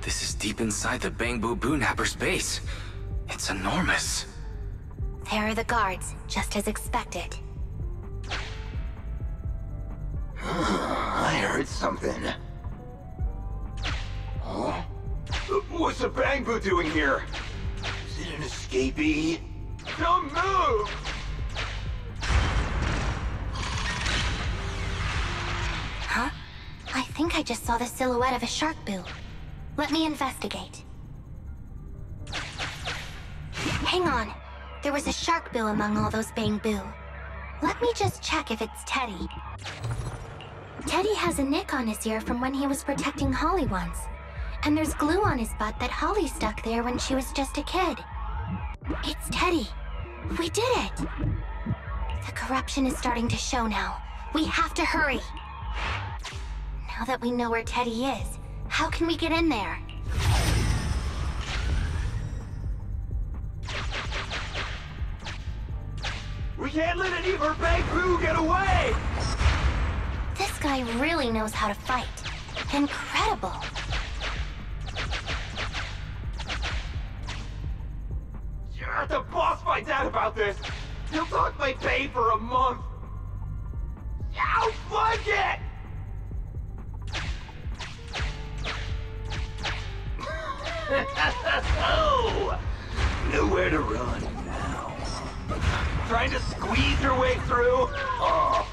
This is deep inside the Bangbu Boonapper's base. It's enormous. There are the guards, just as expected. I heard something. Huh? What's the Bangbu doing here? Is it an escapee? Don't move! Huh? I think I just saw the silhouette of a shark boo. Let me investigate. Hang on. There was a shark boo among all those Bangbu. Let me just check if it's Teddy. Teddy has a nick on his ear from when he was protecting Holly once. And there's glue on his butt that Holly stuck there when she was just a kid. It's Teddy. We did it! The corruption is starting to show now. We have to hurry. Now that we know where Teddy is, how can we get in there? We can't let any of her Bangboo get away! This guy really knows how to fight. Incredible. Yeah, the boss finds out about this. He'll talk my pay for a month. I'll fudge it! Oh, nowhere to run now. Trying to squeeze your way through? Oh,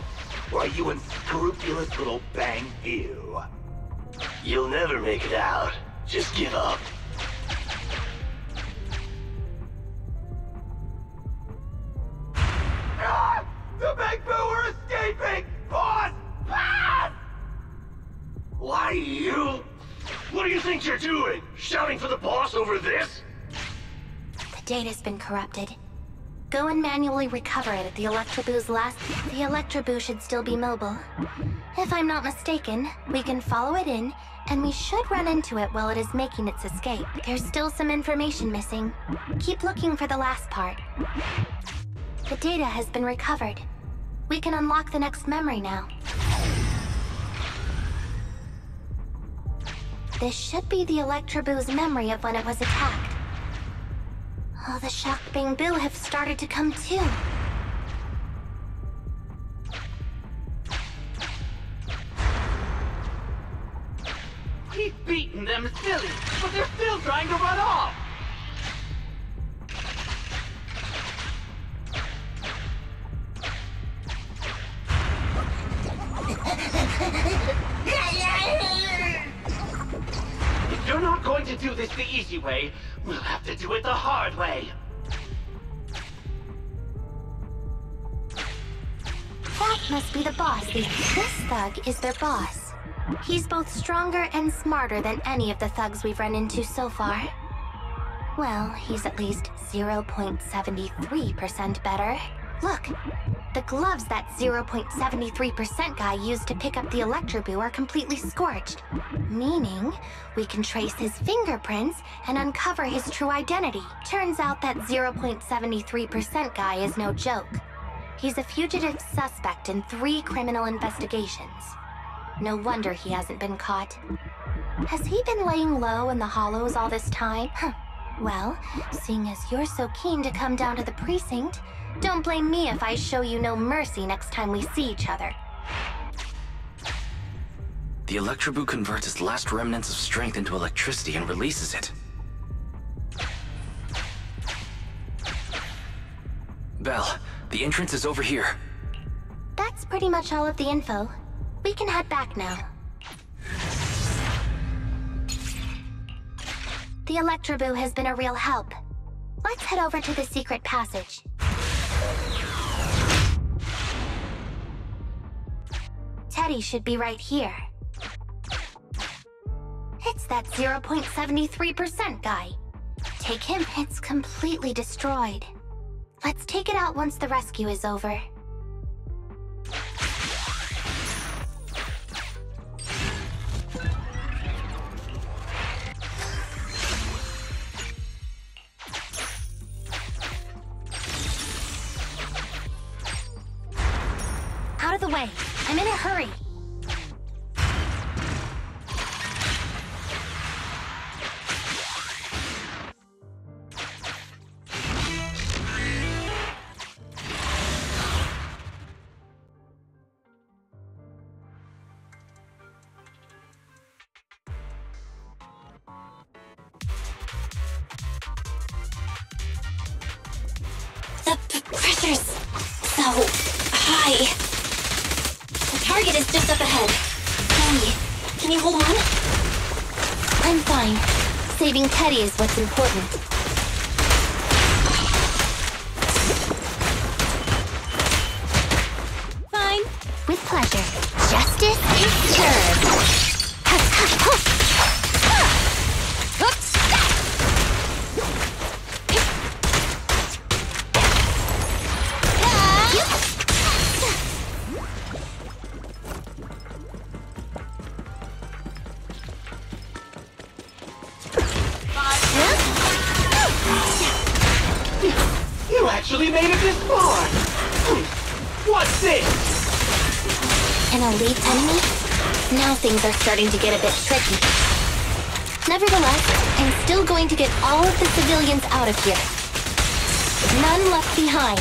why, you unscrupulous little Bangboo. You'll never make it out. Just give up. Ah! The Bangboo are escaping! Boss! Boss! Why, you... What do you think you're doing? Shouting for the boss over this? The data's been corrupted. Go and manually recover it at the Electroboo's last... The Electroboo should still be mobile. If I'm not mistaken, we can follow it in, and we should run into it while it is making its escape. There's still some information missing. Keep looking for the last part. The data has been recovered. We can unlock the next memory now. This should be the Electroboo's memory of when it was attacked. Oh, the shocked Bangboo have started to come too. We've beaten them silly, but they're still trying to run off! If you're not going to do this the easy way, we'll have to do it the hard way. That must be the boss. This thug is their boss. He's both stronger and smarter than any of the thugs we've run into so far. Well, he's at least 0.73% better. Look, the gloves that 0.73% guy used to pick up the Electroboo are completely scorched. Meaning, we can trace his fingerprints and uncover his true identity. Turns out that 0.73% guy is no joke. He's a fugitive suspect in 3 criminal investigations. No wonder he hasn't been caught. Has he been laying low in the hollows all this time? Huh. Well, seeing as you're so keen to come down to the precinct, don't blame me if I show you no mercy next time we see each other. The Electroboo converts its last remnants of strength into electricity and releases it. Belle, the entrance is over here. That's pretty much all of the info. We can head back now. The Electroboo has been a real help. Let's head over to the secret passage. Teddy should be right here. It's that 0.73% guy. Take him. It's completely destroyed. Let's take it out once the rescue is over. Out of the way. I'm in a hurry. The pressure's so high. The target is just up ahead. Hey, can you hold on? I'm fine. Saving Teddy is what's important. pleasure. Justice is served. You actually made it this far! What's this? An elite enemy? Now things are starting to get a bit tricky. Nevertheless, I'm still going to get all of the civilians out of here. None left behind.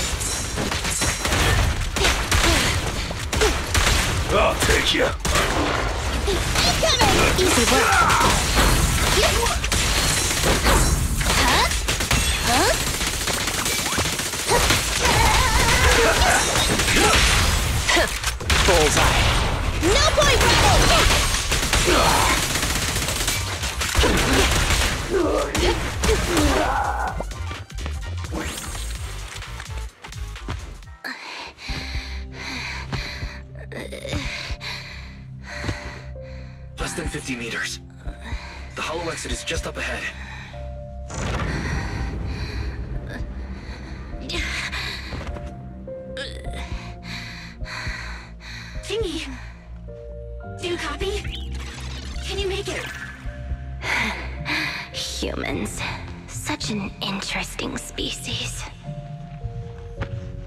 I'll take you. Easy work. Bullseye. No point, Less than 50 meters. The hollow exit is just up ahead. Qingyi, do you copy? Can you make it? Humans. Such an interesting species.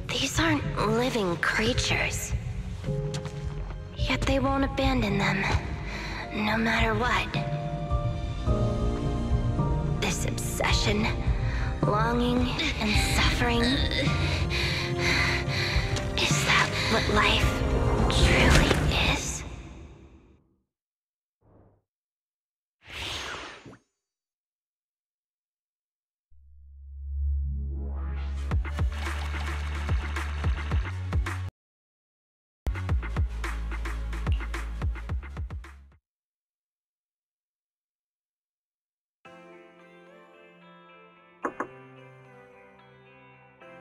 These aren't living creatures. Yet they won't abandon them, no matter what. This obsession, longing, and suffering. Is that what life truly is?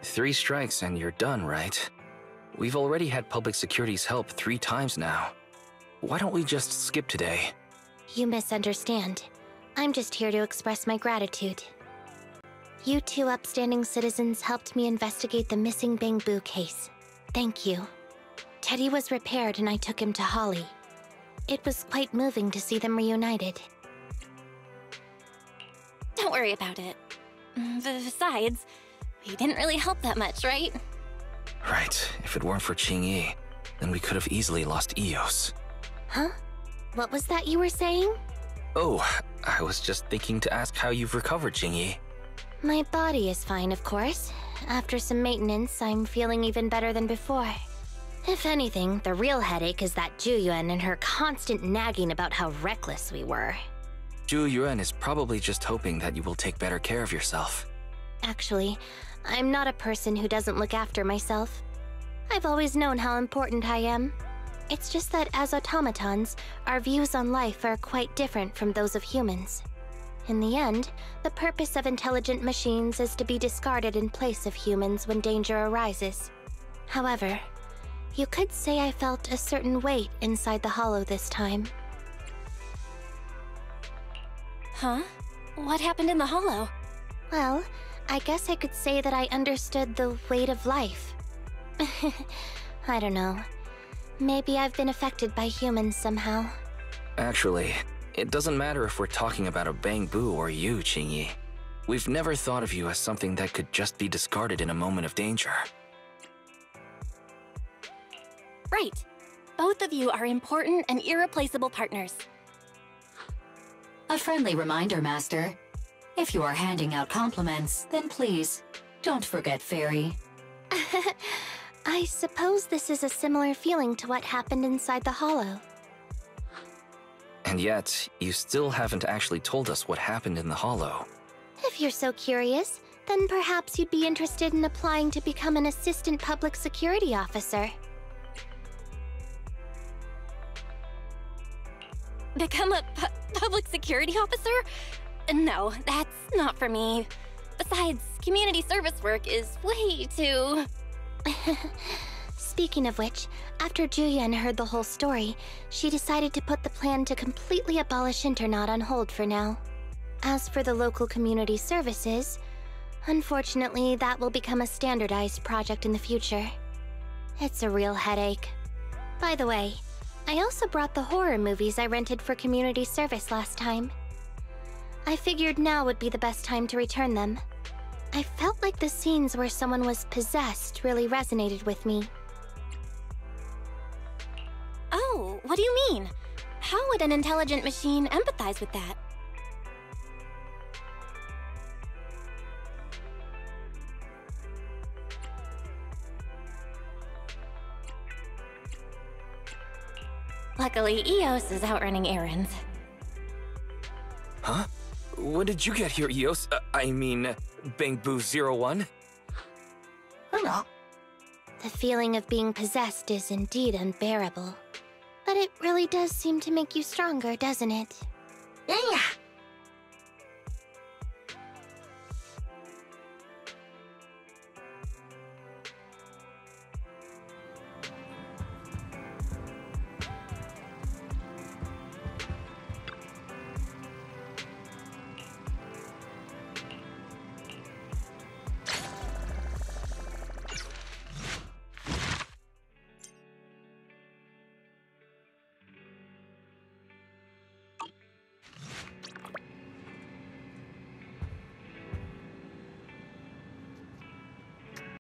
Three strikes and you're done, right? We've already had public security's help 3 times now. Why don't we just skip today? You misunderstand. I'm just here to express my gratitude. You two upstanding citizens helped me investigate the missing Bangbu case. Thank you. Teddy was repaired and I took him to Holly. It was quite moving to see them reunited. Don't worry about it. Besides, we didn't really help that much, right? Right. If it weren't for Qingyi, then we could have easily lost Eos. Huh? What was that you were saying? Oh, I was just thinking to ask how you've recovered, Qingyi. My body is fine, of course. After some maintenance, I'm feeling even better than before. If anything, the real headache is that Zhu and her constant nagging about how reckless we were. Zhu is probably just hoping that you will take better care of yourself. Actually, I'm not a person who doesn't look after myself. I've always known how important I am. It's just that as automatons, our views on life are quite different from those of humans. In the end, the purpose of intelligent machines is to be discarded in place of humans when danger arises. However, you could say I felt a certain weight inside the hollow this time. Huh? What happened in the hollow? Well, I guess I could say that I understood the weight of life. I don't know. Maybe I've been affected by humans somehow. Actually, it doesn't matter if we're talking about a Bangbu or you, Qingyi. We've never thought of you as something that could just be discarded in a moment of danger. Right. Both of you are important and irreplaceable partners. A friendly reminder, Master. If you are handing out compliments, then please, don't forget Fairy. I suppose this is a similar feeling to what happened inside the hollow. And yet, you still haven't actually told us what happened in the hollow. If you're so curious, then perhaps you'd be interested in applying to become an assistant public security officer. Become a public security officer? No, that's not for me. Besides, community service work is way too... Speaking of which, after Juyen heard the whole story, she decided to put the plan to completely abolish Internaut on hold for now. As for the local community services, unfortunately, that will become a standardized project in the future. It's a real headache. By the way, I also brought the horror movies I rented for community service last time. I figured now would be the best time to return them. I felt like the scenes where someone was possessed really resonated with me. Oh, what do you mean? How would an intelligent machine empathize with that? Luckily, Eos is out running errands. Huh? When did you get here, Eos? I mean, Bangboo 01? Hello. The feeling of being possessed is indeed unbearable. But it really does seem to make you stronger, doesn't it? Yeah.